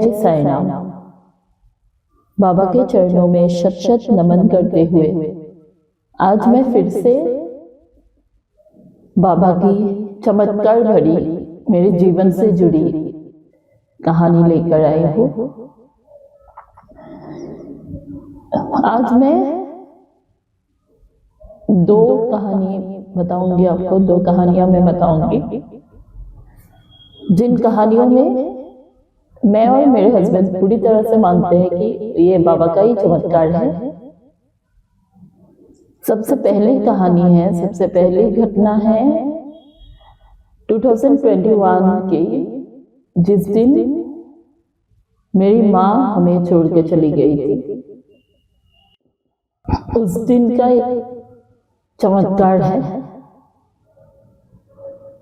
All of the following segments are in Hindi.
जय साईं राम। बाबा के चरणों में शत शत नमन करते हुए आज मैं फिर से बाबा की चमत्कार भरी मेरे जीवन से जुड़ी कहानी लेकर आई हूँ। आज मैं दो कहानी बताऊंगी आपको, दो कहानियां मैं बताऊंगी जिन कहानियों में मैं और मेरे हस्बैंड पूरी तरह से मानते हैं कि ये बाबा का ही चमत्कार है। सबसे पहली कहानी है, सबसे पहली घटना है 2021 की, जिस दिन मेरी माँ हमें छोड़ के चली गई थी। उस दिन का एक चमत्कार है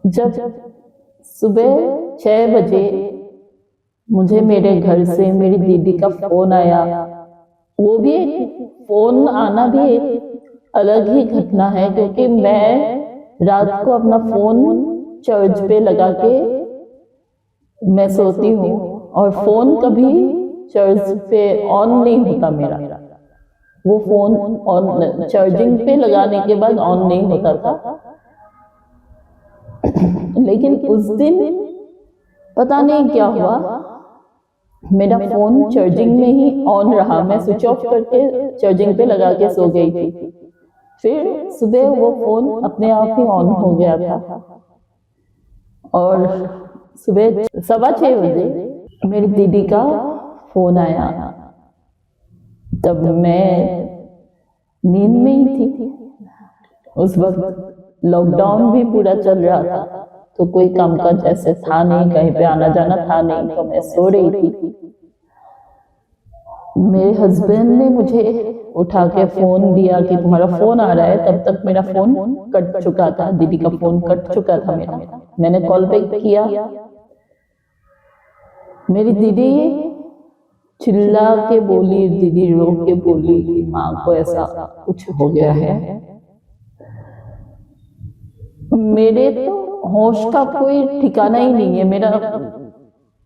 जब सुबह 6 बजे मुझे मेरे घर से मेरी दीदी का फोन आया। वो भी फोन आना भी एक अलग ही घटना है, क्योंकि मैं रात को अपना फोन चार्ज पे लगा के मैं सोती हूँ और फोन कभी चार्ज पे ऑन नहीं होता मेरा। वो फोन ऑन चार्जिंग पे लगाने के बाद ऑन नहीं होता था। लेकिन उस दिन पता नहीं क्या हुआ, मेरा फोन चार्जिंग में ही ऑन रहा। मैं स्विच ऑफ करके चार्जिंग पे लगा के सो गई थी। फिर सुबह वो फोन अपने आप ही ऑन हो गया था और सुबह 6:15 बजे मेरी दीदी का फोन आया। तब मैं नींद में ही थी। उस वक्त लॉकडाउन भी पूरा चल रहा था, तो कोई कामकाज ऐसे था नहीं, कहीं पे आना जाना था नहीं, तो मैं सो रही थी। मेरे हस्बैंड ने मुझे उठा के फोन दिया कि तुम्हारा फोन आ रहा है। तब तक मेरा फोन कट चुका था, दीदी का फोन कट चुका था मेरा। मैंने कॉल बैक किया। मेरी दीदी चिल्ला के बोली, दीदी रो के बोली कि माँ को ऐसा कुछ हो गया है। मेरे तो होश का कोई ठिकाना ही नहीं है।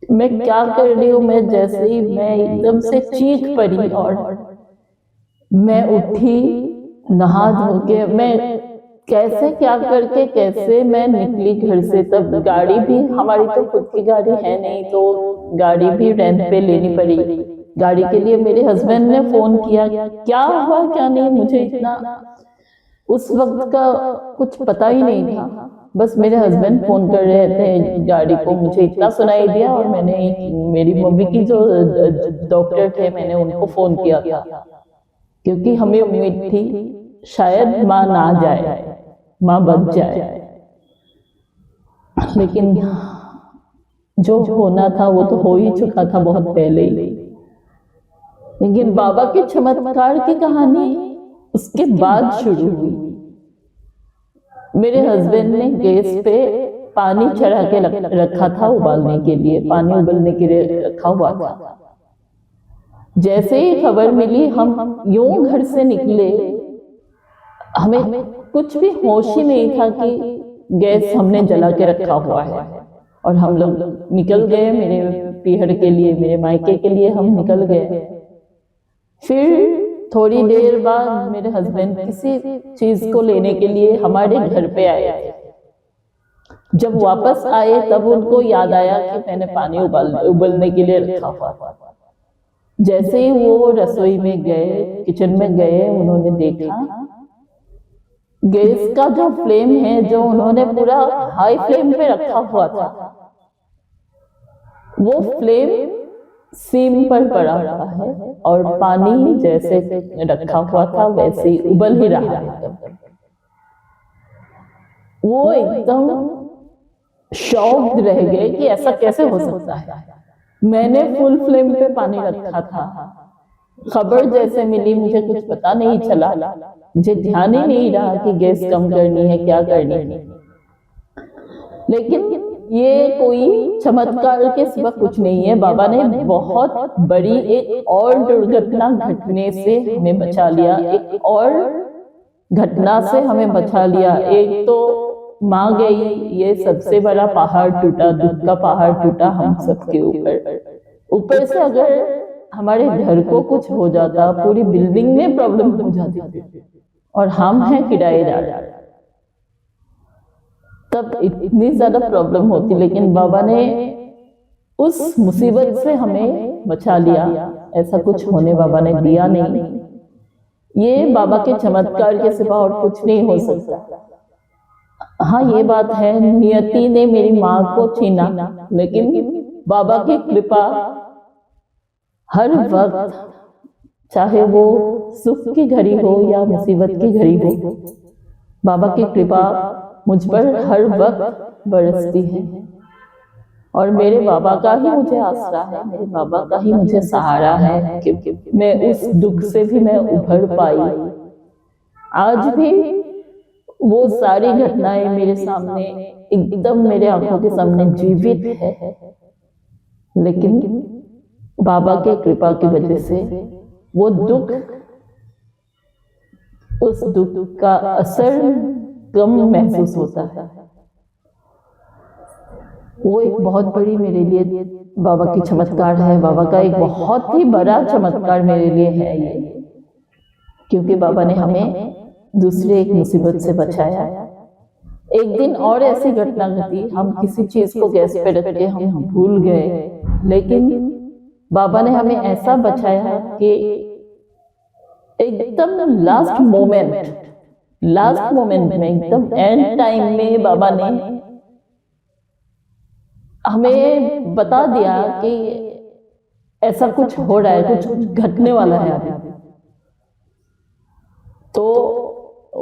मैं क्या कर रही हूँ, मैं जैसे ही मैं एकदम से चीख पड़ी और मैं उठी, नहा धो के मैं कैसे क्या करके कैसे मैं निकली घर से। तब गाड़ी भी, हमारी तो खुद की गाड़ी है नहीं, तो गाड़ी भी रेंट पे लेनी पड़ी। गाड़ी के लिए मेरे हस्बैंड ने फोन किया, क्या हुआ क्या नहीं मुझे इतना उस वक्त का कुछ पता ही नहीं था। बस मेरे हस्बैंड फोन कर रहे थे गाड़ी को, मुझे इतना सुनाई दिया और मैंने मेरी मम्मी की जो डॉक्टर थे मैंने उनको फोन किया था, क्योंकि हमें उम्मीद थी शायद माँ ना जाए, माँ बच जाए। लेकिन जो होना था वो तो हो ही चुका था बहुत पहले ही। लेकिन बाबा के चमत्कार की कहानी उसके बाद शुरू हुई। मेरे हस्बैंड ने गैस पे पानी चढ़ा के रखा था उबालने के लिए, पानी उबलने के लिए रखा हुआ था। जैसे ही खबर मिली हम यूं घर से निकले, हमें कुछ भी होश ही नहीं था कि गैस हमने जला के रखा हुआ है। और हम लोग निकल गए मेरे पीहर के लिए, मेरे मायके के लिए हम निकल गए। फिर थोड़ी देर बाद मेरे हस्बैंड किसी चीज को लेने के लिए हमारे घर पे आए। जब वापस आए तब उनको याद आया कि मैंने पानी उबलने के लिए रखा हुआ था। जैसे ही वो रसोई में गए, किचन में गए, उन्होंने देखा गैस का जो फ्लेम है, जो उन्होंने पूरा हाई फ्लेम पे रखा हुआ था, वो फ्लेम सीम पर पड़ा हुआ है और पानी जैसे रखा हुआ था वैसे ही उबल ही रहा है। वो एकदम शॉक्ड रह गए कि ऐसा कैसे हो सकता है। मैंने फुल फ्लेम पे पानी रखा था। खबर जैसे मिली मुझे कुछ पता नहीं चला, मुझे ध्यान ही नहीं रहा कि गैस कम करनी है क्या करनी है। लेकिन ये कोई चमत्कार के सिवा कुछ नहीं है। बाबा ने बहुत बड़ी एक और दुर्घटना घटने से हमें बचा लिया, एक और घटना से हमें बचा लिया। एक तो माँ गई, ये सबसे बड़ा पहाड़ टूटा, दुख का पहाड़ टूटा हम सबके ऊपर। ऊपर से अगर हमारे घर को कुछ हो जाता, पूरी बिल्डिंग में प्रॉब्लम हो जाती, और हम हैं किराएदार, तब इतनी ज्यादा प्रॉब्लम होती। लेकिन बाबा ने उस मुसीबत से हमें बचा लिया, ऐसा कुछ होने बाबा ने दिया नहीं। ये बाबा के चमत्कार के सिवा और कुछ नहीं हो सकता। हाँ, ये बात है, नियति ने मेरी माँ को छीना, लेकिन बाबा की कृपा हर वक्त, चाहे वो सुख की घड़ी हो या मुसीबत की घड़ी हो, बाबा की कृपा मुझ पर हर वक्त बरसती है। और मेरे बाबा का ही मुझे आसरा है, मेरे बाबा का ही मुझे सहारा है कि मैं उस दुख से भी मैं उभर पाई। आज भी वो सारी घटनाएं मेरे सामने, एकदम मेरे आंखों के सामने जीवित है, लेकिन बाबा के कृपा की वजह से वो दुख, उस दुख का असर कम महसूस होता है। वो एक बहुत बड़ी मेरे लिए बाबा की चमत्कार है। बाबा का एक बहुत ही बड़ा चमत्कार मेरे लिए है ये, क्योंकि बाबा ने हमें दूसरे एक मुसीबत से बचाया। एक दिन और ऐसी घटना घटी, हम किसी चीज को गैस पे रख के हम भूल गए, लेकिन बाबा ने हमें ऐसा बचाया कि एकदम लास्ट मोमेंट में, एकदम एंड टाइम में बाबा ने हमें बता दिया कि ऐसा कुछ हो रहा है, कुछ घटने वाला है अभी। तो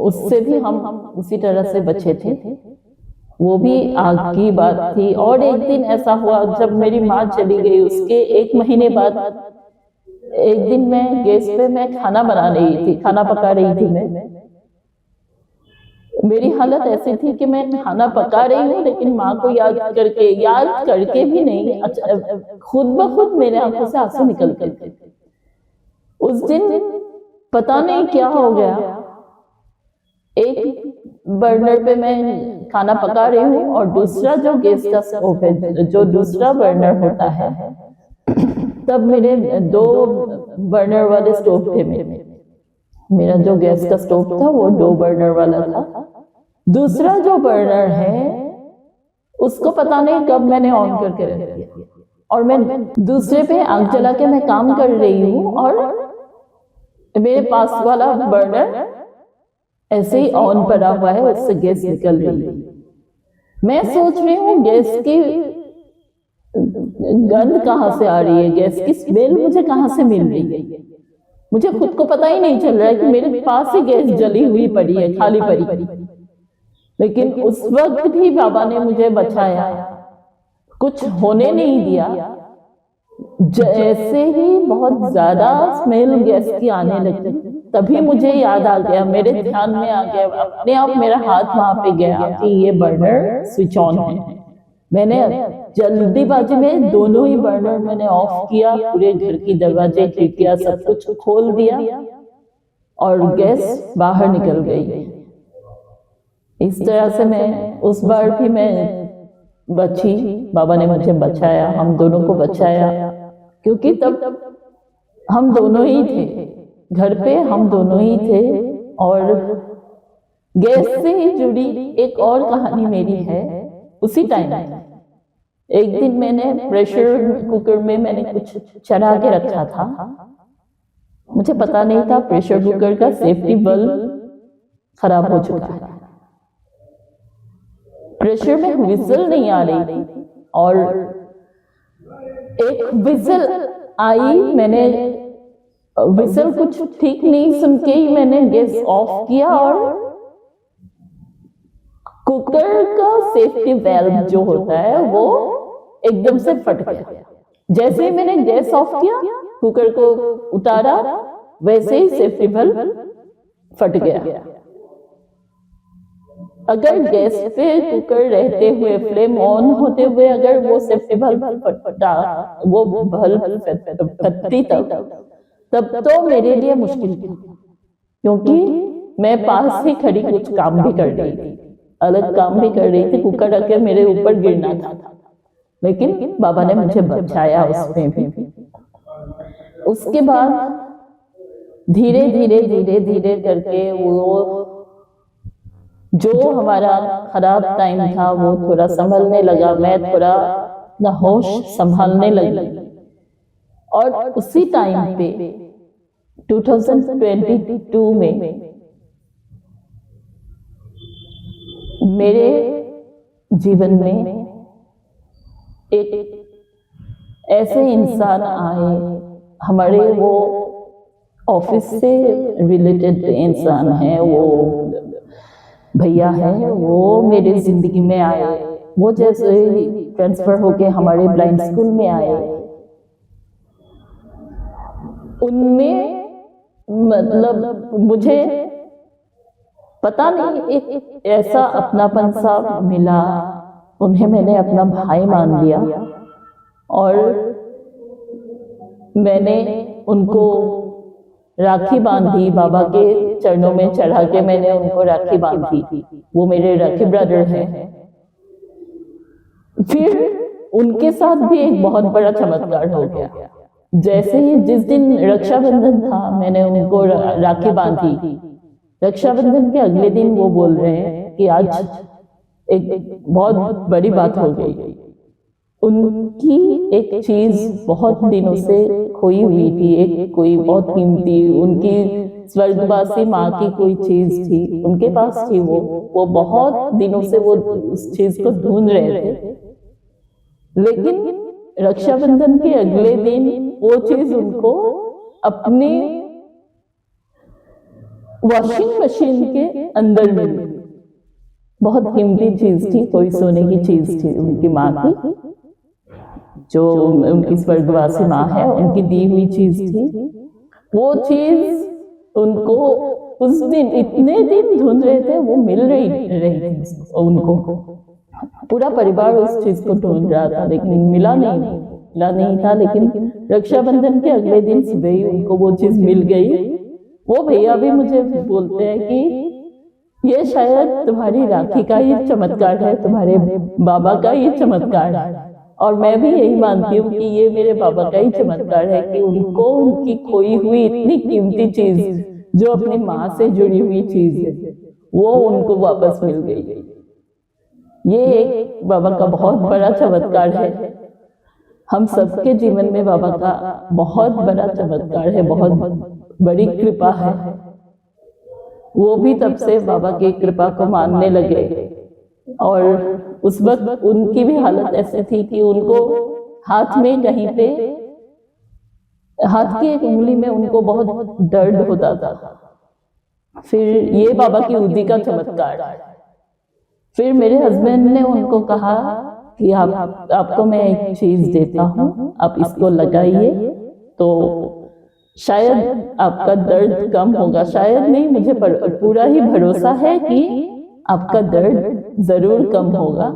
उससे भी हम उसी तरह से बचे थे। वो भी आग की बात थी। और एक दिन ऐसा हुआ, जब मेरी माँ चली गई, उसके 1 महीने बाद एक दिन मैं गैस पे मैं खाना बना रही थी, खाना पका रही थी मैं। मेरी हालत ऐसी थी कि मैं खाना पका रही हूँ, लेकिन माँ को याद करके भी नहीं, खुद ब खुद मेरे आंखों से आंसू निकलते थे। उस दिन पता नहीं क्या हो गया, एक बर्नर पे मैं खाना पका रही हूँ और दूसरा जो गैस का स्टोव है, जो दूसरा बर्नर होता है, तब मेरे 2 बर्नर वाले स्टोव थे। मेरा जो गैस का स्टोव था वो 2 बर्नर वाला था। दूसरा जो बर्नर है उसको पता नहीं कब मैंने ऑन करके रख दिया, और मैं दूसरे पे आग जला के मैं काम कर रही हूँ, और मेरे पास वाला बर्नर ऐसे ही ऑन पड़ा हुआ है, उससे गैस निकल रही है। मैं सोच रही हूँ गैस की गंध कहाँ से आ रही है, गैस की स्मेल मुझे कहाँ से मिल रही है। मुझे खुद को पता ही नहीं चल रहा है कि मेरे पास ही गैस जली हुई पड़ी है, खाली पड़ी। लेकिन उस वक्त भी बाबा ने मुझे बचाया, कुछ होने नहीं दिया। जैसे ही बहुत ज्यादा स्मेल गैस की आने लगी, तभी मुझे याद आ गया, मेरे ध्यान में आ गया, अपने आप मेरा हाथ वहां पे गया कि ये बर्नर स्विच ऑन है। मैंने जल्दीबाजी में दोनों ही बर्नर मैंने ऑफ किया, पूरे घर की दरवाजे खिड़कियां सब कुछ खोल दिया, और गैस बाहर निकल गई। इस तरह से मैं उस बार भी मैं बची, बाबा ने मुझे बचाया, हम दोनों को बचाया, क्योंकि तब हम दोनों ही थे घर पे, हम दोनों ही थे। और गैस से ही जुड़ी एक और कहानी मेरी है। उसी टाइम एक दिन मैंने प्रेशर कुकर में मैंने कुछ चढ़ा के रखा था। मुझे पता नहीं था प्रेशर कुकर का सेफ्टी बल्ब खराब हो चुका है। प्रेशर में विसल नहीं आ रही थी, और एक विसल आई, मैंने विसल कुछ ठीक नहीं सुन के ही मैंने गैस ऑफ किया, और कुकर का सेफ्टी वेल्व जो होता है वो एकदम से फट गया। जैसे ही मैंने गैस ऑफ किया, कुकर को उतारा, वैसे ही सेफ्टी वेल्व फट गया। अगर गैस पे कुकर रहते हुए, फ्लेम ऑन होते हुए, अगर वो सेफ्टी वेल्व फटा, वो बल्ब फटती तब तो मेरे लिए मुश्किल था, क्योंकि मैं पास ही खड़ी कुछ काम भी कर रही थी, अलग काम भी कर रही थी, कुकर रख के मेरे ऊपर गिरना था। लेकिन बाबा ने मुझे बचाया उसमें भी। उसके बाद धीरे धीरे धीरे धीरे करके वो जो हमारा खराब टाइम था वो थोड़ा संभलने लगा, मैं थोड़ा अपना होश संभालने लगी। और उसी टाइम पे 2022 में मेरे जीवन में एक ऐसे इंसान आए, हमारे वो ऑफिस से रिलेटेड इंसान है, वो भैया है, वो मेरे जिंदगी में आए। वो जैसे ट्रांसफर होके हमारे ब्लाइंड स्कूल में आए, उनमें मतलब मुझे पता नहीं एक ऐसा अपनापन सा मिला। उन्हें मैंने अपना भाई मान लिया और मैंने उनको राखी बांधी, बाबा के चरणों में चढ़ा के मैंने उनको राखी बांधी। वो मेरे राखी ब्रदर हैं। फिर उनके साथ भी एक बहुत बड़ा चमत्कार हो गया। जैसे ही जिस दिन रक्षाबंधन था, मैंने उनको राखी बांधी। रक्षाबंधन के अगले दिन वो बोल रहे हैं कि आज एक बहुत बड़ी बात हो गई। उनकी एक चीज बहुत दिनों से खोई हुई थी, एक कोई बहुत कीमती, उनकी स्वर्गवासी माँ की कोई चीज थी, उनके पास थी। वो बहुत दिनों से वो उस चीज को ढूंढ रहे थे। लेकिन रक्षाबंधन के अगले दिन वो चीज उनको अपनी वॉशिंग मशीन के अंदर मिली। बहुत कीमती चीज थी, कोई सोने की चीज थी उनकी माँ की, जो उनकी स्वर्गवासी माँ है, उनकी दी हुई चीज थी। वो चीज उनको उस दिन इतने दिन ढूंढ रहे थे, वो मिल रही थी उनको। पूरा परिवार उस चीज को ढूंढ रहा था, लेकिन मिला नहीं था। लेकिन रक्षाबंधन के अगले दिन सुबह ही उनको वो चीज मिल गई। वो भैया भी मुझे बोलते हैं कि ये शायद तुम्हारी राखी का ही चमत्कार है, तुम्हारे बाबा का ही चमत्कार है। और मैं भी यही मानती हूँ कि ये मेरे बाबा का ही चमत्कार है कि उनको उनकी खोई हुई इतनी कीमती चीज, जो अपनी माँ से जुड़ी हुई चीज है, वो उनको वापस मिल गई। ये एक बाबा का बहुत बड़ा चमत्कार है। हम सबके जीवन में बाबा का बहुत बड़ा चमत्कार है, बहुत बड़ी कृपा है। वो भी तब से बाबा की कृपा को मानने लगे। और उस वक्त उनकी भी हालत ऐसी थी कि उनको हाथ में कहीं पे, हाथ की एक उंगली में उनको बहुत दर्द होता था। फिर ये बाबा की उदी का चमत्कार। फिर मेरे हस्बैंड ने उनको कहा कि आपको मैं एक चीज देता हूँ, आप इसको लगाइए तो शायद आपका दर्द कम होगा। शायद नहीं, मुझे पूरा ही भरोसा है कि आपका दर्द जरूर कम होगा,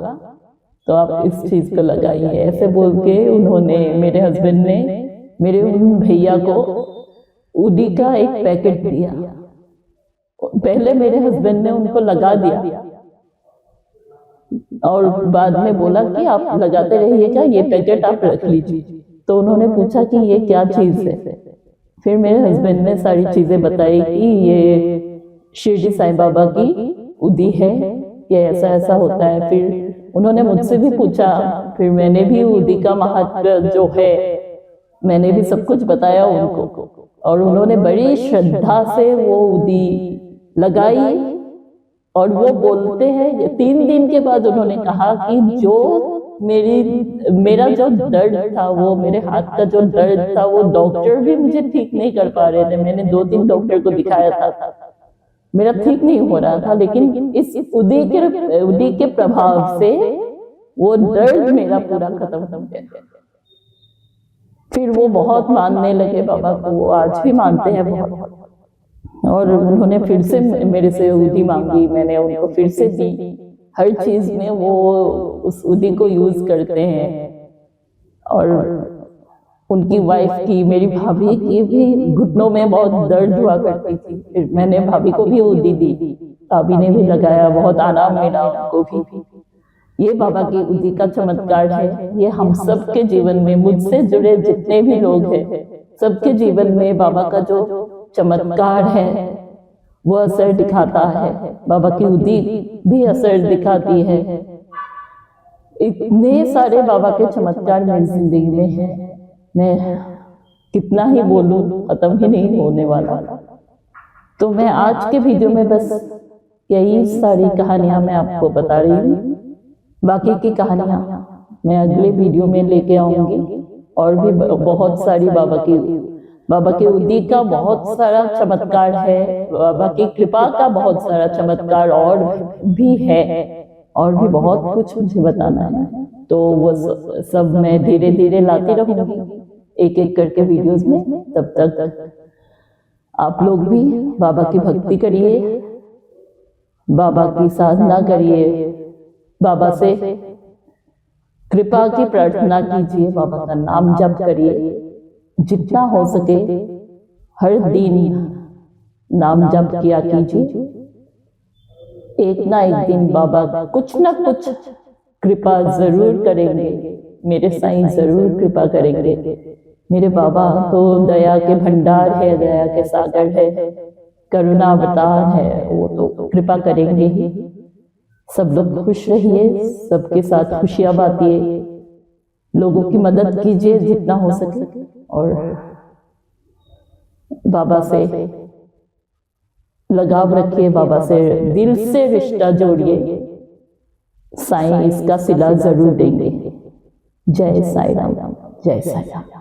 तो आप इस चीज को लगाइए। ऐसे बोल के उन्होंने, मेरे हस्बैंड ने मेरे उन भैया को उदी का एक पैकेट दिया। पहले मेरे हस्बैंड ने उनको लगा दिया और बाद में बोला कि आप लगाते रहिएगा, ये पैकेट आप रख लीजिए। तो उन्होंने पूछा कि ये क्या चीज है। फिर मेरे हस्बैंड ने सारी चीजें बताई कि ये शिरडी साईं बाबा की उदी है, ये ऐसा ऐसा होता है। फिर उन्होंने मुझसे भी पूछा, फिर मैंने भी उदी का महत्व जो है मैंने भी सब कुछ बताया उनको। और उन्होंने बड़ी श्रद्धा से वो उदी लगाई। और वो बोलते हैं 3 दिन के बाद उन्होंने कहा कि जो मेरा जो दर्द था, वो मेरे हाथ का जो दर्द था, वो डॉक्टर भी मुझे ठीक नहीं कर पा रहे थे। मैंने 2-3 डॉक्टर को दिखाया था, मेरा ठीक नहीं हो रहा था। लेकिन इस उदी के प्रभाव से वो दर्द मेरा पूरा खत्म हो गया। फिर वो बहुत मानने लगे बाबा को, वो आज भी मानते हैं बहुत। और उन्होंने फिर से मेरे से उदी मांगी, मैंने उनको फिर से दी। हर चीज में वो उस उदी को यूज करते हैं। और उनकी वाइफ की, मेरी भाभी की भी घुटनों में बहुत दर्द हुआ करती थी। फिर मैंने भाभी को भी उदी दी, भाभी ने भी लगाया, बहुत आराम मिला उनको भी। ये बाबा की उदी का चमत्कार है। ये हम सबके जीवन में, मुझसे जुड़े जितने भी लोग हैं, सबके जीवन में बाबा का जो चमत्कार है वो असर दिखाता है। बाबा की उदी भी असर दिखाती है। इतने सारे बाबा के चमत्कार मेरी जिंदगी में हैं, मैं कितना ही बोलूं, खत्म ही नहीं होने वाला। तो मैं आज के वीडियो में बस यही सारी कहानियां मैं आपको बता रही हूँ। बाकी की कहानियां मैं अगले वीडियो में लेके आऊंगी। और भी बहुत सारी बाबा की उदी का बहुत सारा चमत्कार है, बाबा की कृपा का बहुत सारा चमत्कार और भी है, और भी बहुत कुछ मुझे बताना है। तो वो सब मैं धीरे धीरे लाती रहूंगी एक एक करके वीडियोस में। तब तक आप लोग भी बाबा की भक्ति करिए, बाबा की साधना करिए, बाबा से कृपा की प्रार्थना कीजिए, बाबा का नाम जप करिए, जितना हो सके हर दिन नाम जप किया कीजिए। एक ना एक दिन बाबा कुछ ना कुछ कृपा जरूर करेंगे, मेरे साईं जरूर कृपा करेंगे। मेरे बाबा तो दया के भंडार है, दया के सागर है, करुणा अवतार है, वो तो कृपा करेंगे ही। सब लोग खुश रहिए, सबके साथ खुशियां बांटिए, लोगों की मदद कीजिए जितना हो सके, और बाबा से लगाव रखिए, बाबा से दिल से रिश्ता जोड़िए। साईं इसका सिला जरूर देंगे। जय साईं राम, जय साईं राम।